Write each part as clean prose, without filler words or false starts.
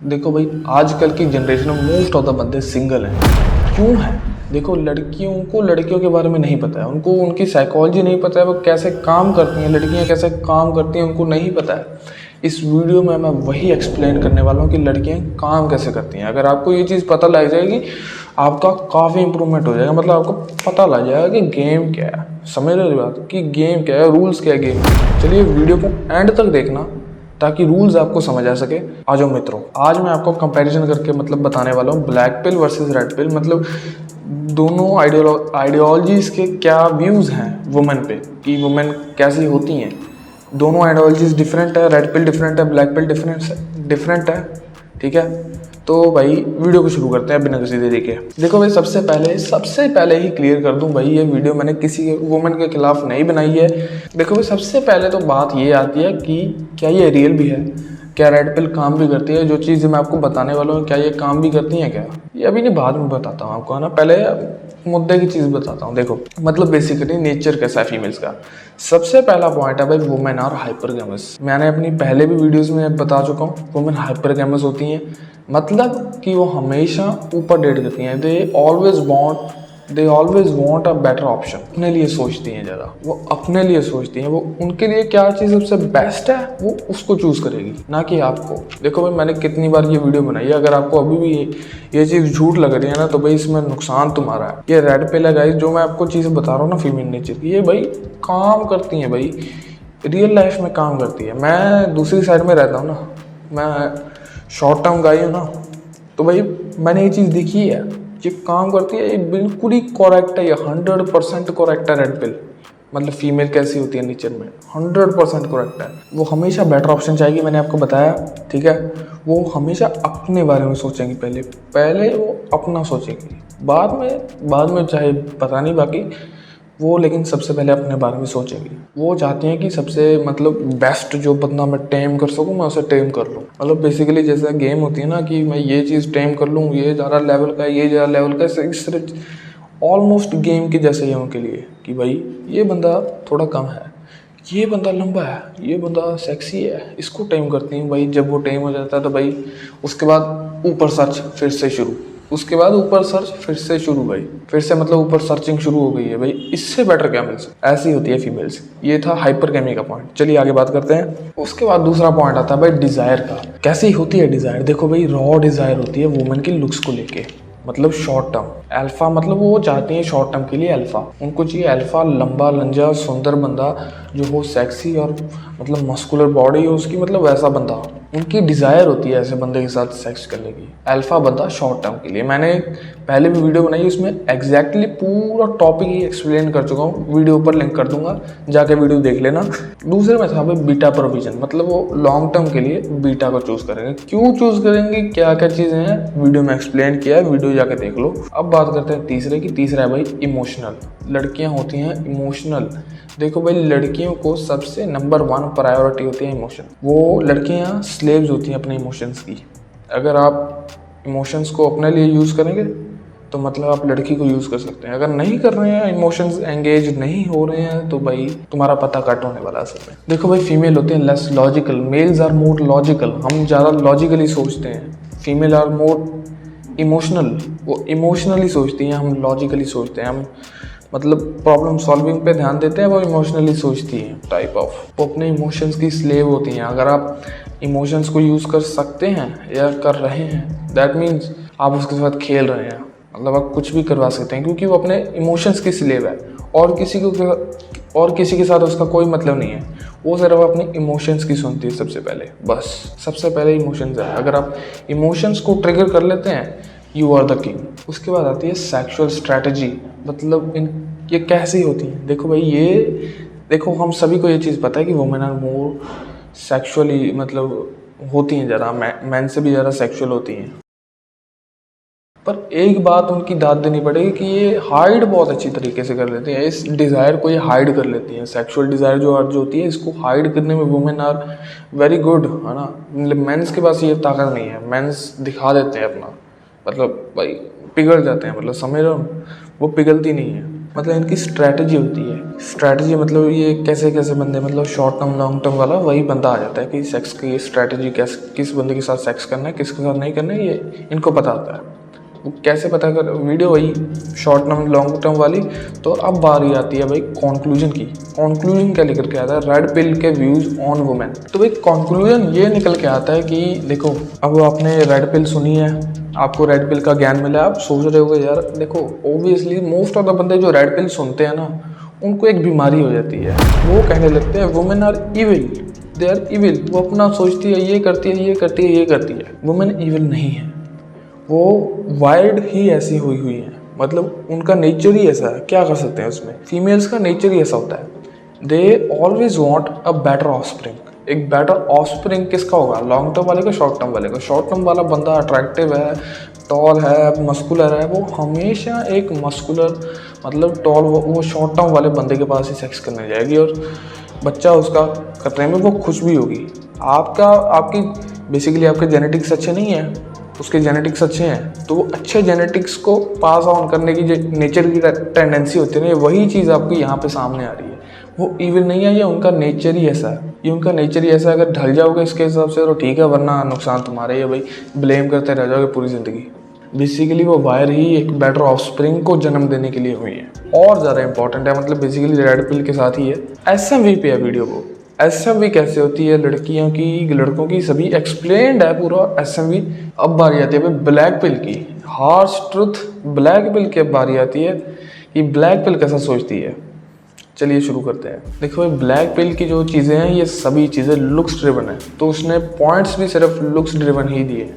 देखो भाई, आजकल की जनरेशन में मोस्ट ऑफ द बंदे सिंगल हैं। क्यों है? देखो, लड़कियों को लड़कियों के बारे में नहीं पता है, उनको उनकी साइकोलॉजी नहीं पता है, वो कैसे काम करती हैं, लड़कियां कैसे काम करती हैं उनको नहीं पता है। इस वीडियो में मैं वही एक्सप्लेन करने वाला हूँ कि लड़कियां काम कैसे करती हैं। अगर आपको ये चीज़ पता लग जाएगी, आपका काफ़ी इंप्रूवमेंट हो जाएगा। मतलब आपको पता लग जाएगा कि गेम क्या है। समझ रहे हो बात कि गेम क्या है, रूल्स क्या है गेम के। चलिए वीडियो को एंड तक देखना ताकि रूल्स आपको समझ आ सके। आ जाओ मित्रों, आज मैं आपको कंपैरिजन करके मतलब बताने वाला हूँ ब्लैक पिल वर्सेस रेड पिल। मतलब दोनों आइडियोलॉजीज के क्या व्यूज़ हैं वुमेन पे, कि वुमेन कैसी होती हैं। दोनों आइडियोलॉजीज डिफरेंट है, रेड पिल डिफरेंट है, ब्लैक पिल डिफरेंट है। ठीक है, तो भाई वीडियो को शुरू करते हैं बिना किसी देरी के। देखो भाई, सबसे पहले ही क्लियर कर दूं भाई, ये वीडियो मैंने किसी वुमेन के खिलाफ नहीं बनाई है। देखो भाई, सबसे पहले तो बात ये आती है कि क्या ये रियल भी है, क्या रेड पिल काम भी करती है। जो चीज़ मैं आपको बताने वाला हूँ, क्या ये काम भी करती हैं क्या, ये अभी नहीं, बाद में बताता हूँ आपको, है ना। पहले मुद्दे की चीज़ बताता हूँ। देखो, मतलब बेसिकली नेचर कैसा है फीमेल्स का। सबसे पहला पॉइंट है भाई, वुमेन आर हाइपरगैमस। मैंने अपनी पहले भी वीडियोस में बता चुका हूँ, वुमेन हाइपरगैमस होती हैं। मतलब कि वो हमेशा ऊपर डेट करती हैं। They always want a better option. अपने लिए सोचती हैं ज़्यादा, वो अपने लिए सोचती हैं। वो उनके लिए क्या चीज़ सबसे बेस्ट है, वो उसको चूज़ करेगी, ना कि आपको। देखो भाई, मैंने कितनी बार ये वीडियो बनाई है। अगर आपको अभी भी ये चीज़ झूठ लग रही है ना, तो भाई इसमें नुकसान तुम्हारा है। ये रेड पिल है गाइस, जो मैं आपको चीज़ें बता रहा हूँ ना फीमेल नेचर की, ये भाई काम करती हैं भाई, रियल लाइफ में काम करती है। मैं दूसरी साइड में रहता हूँ ना, मैं शॉर्ट टर्म गाई हूँ ना, तो भाई मैंने ये चीज़ देखी है, ये काम करती है। ये बिल्कुल ही करेक्ट है, ये 100% करेक्ट है रेड पिल। मतलब फीमेल कैसी होती है नेचर में, 100% करेक्ट है। वो हमेशा बेटर ऑप्शन चाहेगी, मैंने आपको बताया। ठीक है, वो हमेशा अपने बारे में सोचेंगी। पहले वो अपना सोचेंगी, बाद में चाहे पता नहीं बाकी वो, लेकिन सबसे पहले अपने बारे में सोचेंगी। वो चाहती हैं कि सबसे मतलब बेस्ट जो बंदा मैं टेम कर सकूं, मैं उसे टेम कर लूं। मतलब बेसिकली जैसे गेम होती है ना, कि मैं ये चीज़ टेम कर लूं, ये ज़्यादा लेवल का है, ये ज़्यादा लेवल का है, इस तरह ऑलमोस्ट गेम के जैसे ही उनके लिए, कि भाई ये बंदा थोड़ा कम है, ये बंदा लंबा है, ये बंदा सेक्सी है, इसको टेम करती हैं भाई। जब वो टेम हो जाता है तो भाई उसके बाद ऊपर सर्च फिर से शुरू, भाई फिर से मतलब ऊपर सर्चिंग शुरू हो गई है भाई। इससे बेटर क्या मिल सकता, ऐसी होती है फीमेल्स। ये था हाइपरगैमी का पॉइंट। चलिए आगे बात करते हैं। उसके बाद दूसरा पॉइंट आता है भाई डिजायर का। कैसी होती है डिजायर? देखो भाई, रॉ डिजायर होती है वुमेन की लुक्स को लेके। मतलब शॉर्ट टर्म अल्फा, मतलब वो चाहती है शॉर्ट टर्म के लिए अल्फा। उनको चाहिए अल्फा, लंबा लंजा सुंदर बंदा, जो हो सेक्सी और मतलब मस्कुलर बॉडी हो उसकी, मतलब वैसा बंदा। उनकी डिज़ायर होती है ऐसे बंदे के साथ सेक्स करने की। अल्फा बंदा शॉर्ट टर्म के लिए। मैंने पहले भी वीडियो बनाई, उसमें एग्जैक्टली पूरा टॉपिक ही एक्सप्लेन कर चुका हूँ। वीडियो ऊपर लिंक कर दूंगा, जाके वीडियो देख लेना। दूसरे में था भाई बीटा प्रोविजन, मतलब वो लॉन्ग टर्म के लिए बीटा को चूज़ करेंगे। क्यों चूज़ करेंगे, क्या क्या चीज़ें हैं, वीडियो में एक्सप्लेन किया है, वीडियो जाके देख लो। अब बात करते हैं तीसरे की। तीसरा है भाई इमोशनल। लड़कियाँ होती हैं इमोशनल। देखो भाई, लड़कियों को सबसे नंबर 1 प्रायोरिटी होती है इमोशन। वो लड़कियां स्लेव्स होती हैं अपने इमोशंस की। अगर आप इमोशंस को अपने लिए यूज़ करेंगे तो मतलब आप लड़की को यूज़ कर सकते हैं। अगर नहीं कर रहे हैं, इमोशंस एंगेज नहीं हो रहे हैं, तो भाई तुम्हारा पता कट होने वाला है असल में। देखो भाई, फीमेल होते हैं less logical, males are more logical. हम ज़्यादा लॉजिकली सोचते हैं, फीमेल आर मोर इमोशनल। वो इमोशनली सोचती हैं, हम लॉजिकली सोचते हैं। हम मतलब प्रॉब्लम सॉल्विंग पे ध्यान देते हैं, वो इमोशनली सोचती हैं टाइप ऑफ। वो अपने इमोशंस की स्लेव होती हैं। अगर आप इमोशंस को यूज़ कर सकते हैं या कर रहे हैं, दैट मीन्स आप उसके साथ खेल रहे हैं। मतलब आप कुछ भी करवा सकते हैं, क्योंकि वो अपने इमोशंस की स्लेव है। और किसी के साथ उसका कोई मतलब नहीं है। वो सिर्फ अपने इमोशंस की सुनती है सबसे पहले, बस। सबसे पहले इमोशंस है। अगर आप इमोशंस को ट्रिगर कर लेते हैं, यू आर द किंग। उसके बाद आती है सेक्सुअल स्ट्रैटेजी। मतलब ये कैसी होती है? देखो भाई, देखो हम सभी को ये चीज़ पता है कि वुमेन आर मोर सेक्सुअली, मतलब होती हैं ज़्यादा, मैन से भी ज़्यादा सेक्सुअल होती हैं। पर एक बात उनकी दाद देनी पड़ेगी कि ये हाइड बहुत अच्छी तरीके से कर लेती हैं। इस डिज़ायर को ये हाइड कर लेती हैं। सेक्सुअल डिज़ायर जो अर्ज होती है, इसको हाइड करने में वुमेन आर वेरी गुड, है ना। मतलब मेंस के पास ये ताकत नहीं है। मेंस दिखा देते हैं अपना, मतलब भाई पिघल जाते हैं, मतलब समझ रहे हो, वो पिघलती नहीं है। मतलब इनकी स्ट्रैटेजी होती है। स्ट्रैटेजी मतलब ये कैसे कैसे बंदे, मतलब शॉर्ट टर्म लॉन्ग टर्म वाला वही बंदा आ जाता है कि सेक्स की स्ट्रैटेजी कैसे, किस बंदे के साथ सेक्स करना है, किसके साथ नहीं करना है, ये इनको पता होता है। वो कैसे पता कर, वीडियो वही शॉर्ट टर्म लॉन्ग टर्म वाली। तो अब बारी आती है भाई कंक्लूजन की। कंक्लूजन क्या लेकर के आता है, रेड पिल के व्यूज ऑन वुमेन। तो भाई कंक्लूजन ये निकल के आता है कि देखो, अब आपने रेड पिल सुनी है, आपको रेड पिल का ज्ञान मिला, आप सोच रहे हो यार देखो, ऑब्वियसली मोस्ट ऑफ द बंदे जो रेड पिल सुनते हैं ना, उनको एक बीमारी हो जाती है। वो कहने लगते हैं women are evil, they are evil. वो अपना सोचती है, ये करती है, ये करती है, ये करती है। वुमेन इविल नहीं है, वो वाइल्ड ही ऐसी हुई है, मतलब उनका नेचर ही ऐसा है। क्या कर सकते हैं उसमें, फीमेल्स का नेचर ही ऐसा होता है। They always want a better offspring. एक बेटर ऑफस्प्रिंग किसका होगा, लॉन्ग टर्म वाले का, शॉर्ट टर्म वाले का। शॉर्ट टर्म वाला बंदा अट्रैक्टिव है, टॉल है, मस्कुलर है, वो हमेशा एक मस्कुलर मतलब टॉल, वो शॉर्ट टर्म वाले बंदे के पास ही सेक्स करने जाएगी और बच्चा उसका करने में वो खुश भी होगी। आपकी बेसिकली आपके जेनेटिक्स अच्छे नहीं है, उसके जेनेटिक्स अच्छे हैं, तो वो अच्छे जेनेटिक्स को पास ऑन करने की जो नेचर की टेंडेंसी होती है ना, वही चीज़ आपकी यहाँ पे सामने आ रही है। वो इविल नहीं है, ये उनका नेचर ही ऐसा है, ये उनका नेचर ही ऐसा है। अगर ढल जाओगे इसके हिसाब से तो ठीक है, वरना नुकसान तुम्हारा ही है भाई, ब्लेम करते रह जाओगे पूरी ज़िंदगी। बेसिकली वो वायर ही एक बेटर ऑफस्प्रिंग को जन्म देने के लिए हुई है। और ज़्यादा इंपॉर्टेंट है, मतलब बेसिकली रेड पिल के साथ ही है। एसएमवी पे है वीडियो को। एसएमवी कैसे होती है, लड़कियों की लड़कों की सभी एक्सप्लेन्ड है पूरा एसएमवी। अब बारी आती है भाई ब्लैक पिल की, हार्श ट्रुथ ब्लैक पिल की। अब बारी आती है कि ब्लैक पिल कैसा सोचती है। चलिए शुरू करते हैं। देखो ब्लैक पिल की जो चीज़ें हैं, ये सभी चीज़ें लुक्स ड्रिवन है, तो उसने पॉइंट्स भी सिर्फ लुक्स ड्रिवन ही दिए।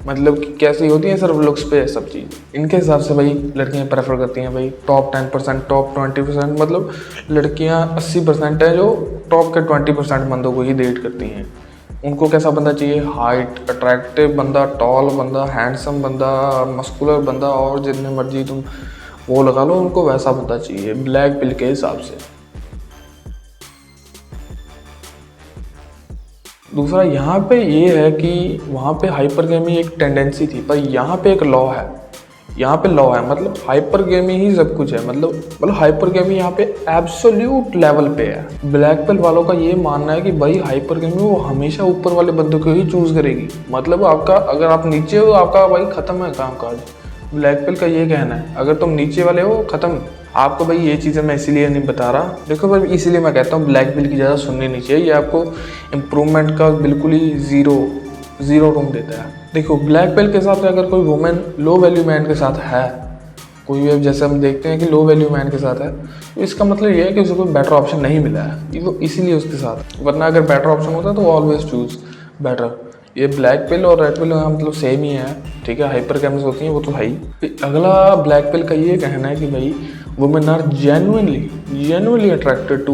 मतलब कि कैसी होती है, सिर्फ लुक्स पे है सब चीज़। इनके हिसाब से भाई लड़कियां प्रेफर करती हैं भाई टॉप 10%, टॉप 20%, मतलब लड़कियां 80% है जो टॉप के 20% बंदों को ही डेट करती हैं। उनको कैसा बंदा चाहिए, हाइट, अट्रैक्टिव बंदा, टॉल बंदा, हैंडसम बंदा, मस्कुलर बंदा, और जितने मर्जी तुम वो लगा लो, उनको वैसा बंदा चाहिए ब्लैक पिल के हिसाब से। दूसरा यहाँ पे ये है कि वहाँ पे हाइपरगेमी एक टेंडेंसी थी, पर यहाँ पे एक लॉ है। यहाँ पे लॉ है, मतलब हाइपरगेमी ही सब कुछ है। मतलब हाइपरगेमी यहाँ पे एब्सोल्यूट लेवल पे है। ब्लैक पिल वालों का ये मानना है कि भाई हाइपरगेमी वो हमेशा ऊपर वाले बंदों को ही चूज करेगी। मतलब आपका, अगर आप नीचे हो, आपका भाई खत्म है काम काज। ब्लैक पिल का ये कहना है, अगर तुम नीचे वाले हो खत्म। आपको भाई ये चीज़ें मैं इसीलिए नहीं बता रहा, देखो भाई इसीलिए मैं कहता हूँ ब्लैक पिल की ज़्यादा सुननी नहीं चाहिए। ये आपको इम्प्रूवमेंट का बिल्कुल ही ज़ीरो रूम देता है। देखो ब्लैक पिल के हिसाब से अगर कोई वुमेन लो वैल्यू मैन के साथ है, कोई भी जैसे हम देखते हैं कि लो वैल्यू मैन के साथ है, तो इसका मतलब ये है कि उसे कोई बेटर ऑप्शन नहीं मिला है, वो इसीलिए उसके साथ। वरना अगर बेटर ऑप्शन होता तो वो ऑलवेज चूज बेटर। ये ब्लैक पिल और रेड पिल मतलब सेम ही है, ठीक है। हाइपर कैमस होती हैं वो तो है ही। अगला ब्लैक पिल का ये कहना है कि भाई women are genuinely attracted to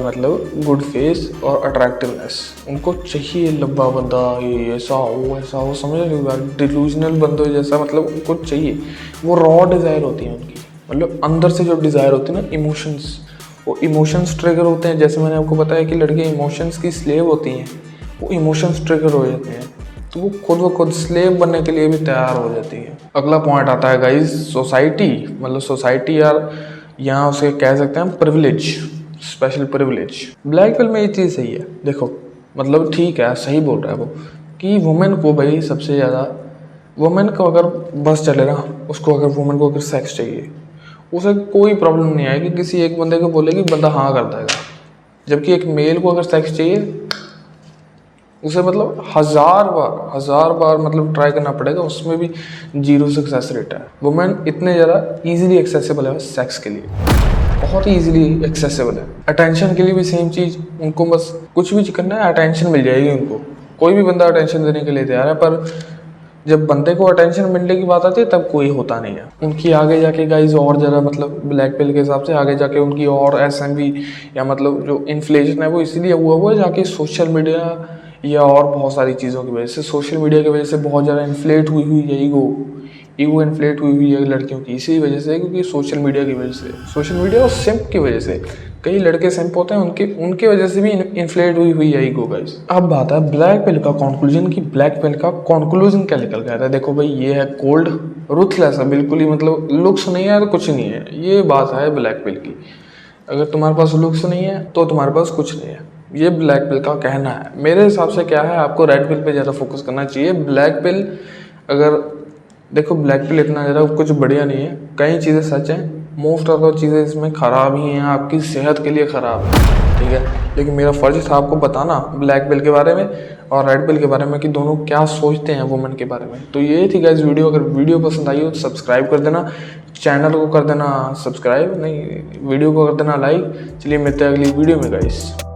मतलब गुड फेस और अट्रैक्टिवनेस। उनको चाहिए लंबा बंदा, ये ऐसा हो, समझ रहे हो, डिलूजनल बंदो जैसा, मतलब उनको चाहिए। वो रॉ डिज़ायर होती है उनकी, मतलब अंदर से जो डिज़ायर होती है ना, इमोशंस, वो इमोशंस ट्रिगर होते हैं। जैसे मैंने आपको बताया कि लड़कियाँ इमोशंस की स्लेव होती हैं, वो इमोशंस ट्रिगर हो जाते हैं, तो वो खुद स्लेव बनने के लिए भी तैयार हो जाती है। अगला पॉइंट आता है गाइस सोसाइटी, मतलब सोसाइटी यार यहाँ उसे कह सकते हैं प्रिविलेज, स्पेशल प्रिविलेज। ब्लैक पिल में ये चीज़ सही है। देखो मतलब ठीक है, सही बोल रहा है वो कि वुमेन को भाई सबसे ज़्यादा, वुमेन को अगर बस चले ना, उसको अगर वुमेन को अगर सेक्स चाहिए, उसे कोई प्रॉब्लम नहीं आएगी किसी एक बंदे को बोलेगी, बंदा हाँ कर देगा। जबकि एक मेल को अगर सेक्स चाहिए, उसे मतलब हजार बार मतलब ट्राई करना पड़ेगा, उसमें भी 0 सक्सेस रेट है। वुमेन इतने ज़्यादा इजीली एक्सेसिबल है सेक्स के लिए, बहुत ही इजीली एक्सेसिबल है। अटेंशन के लिए भी सेम चीज़, उनको बस कुछ भी करना है, अटेंशन मिल जाएगी उनको। कोई भी बंदा अटेंशन देने के लिए तैयार है, पर जब बंदे को अटेंशन मिलने की बात आती है तब कोई होता नहीं है। उनकी आगे जाके गाइज और ज़रा मतलब ब्लैक पिल के हिसाब से आगे जाके उनकी और एसएमवी या मतलब जो इन्फ्लेशन है वो इसीलिए हुआ है जाके सोशल मीडिया या और बहुत सारी चीज़ों की वजह से, सोशल मीडिया की वजह से बहुत ज़्यादा इन्फ्लेट हुई है ईगो इन्फ्लेट हुई है लड़कियों की, इसी वजह से, क्योंकि सोशल मीडिया की वजह से, सोशल मीडिया और सिम्प की वजह से कई लड़के सिंप होते हैं, उनके वजह से भी इन्फ्लेट हुई है ईगो गाइस। अब बात है ब्लैक पिल का कंक्लूजन की ब्लैक पिल का कंक्लूजन क्या निकल गया था। देखो भाई ये है कोल्ड रुथलेस है, बिल्कुल ही मतलब लुक्स नहीं है तो कुछ नहीं है, ये बात है ब्लैक पिल की। अगर तुम्हारे पास लुक्स नहीं है तो तुम्हारे पास कुछ नहीं है, ये ब्लैक पिल का कहना है। मेरे हिसाब से क्या है, आपको रेड पिल पे ज़्यादा फोकस करना चाहिए। ब्लैक पिल अगर देखो ब्लैक पिल इतना ज़्यादा कुछ बढ़िया नहीं है, कई चीज़ें सच हैं, मोस्ट ऑफ द चीज़ें इसमें ख़राब ही हैं, आपकी सेहत के लिए ख़राब है, ठीक है। लेकिन मेरा फ़र्ज था आपको बताना ब्लैक पिल के बारे में और रेड पिल के बारे में कि दोनों क्या सोचते हैं वुमेन के बारे में। तो ये थी गाइस वीडियो। अगर वीडियो पसंद आई हो तो सब्सक्राइब कर देना, चैनल को कर देना सब्सक्राइब, नहीं वीडियो को कर देना लाइक। चलिए मिलते हैं अगली वीडियो में गाइस।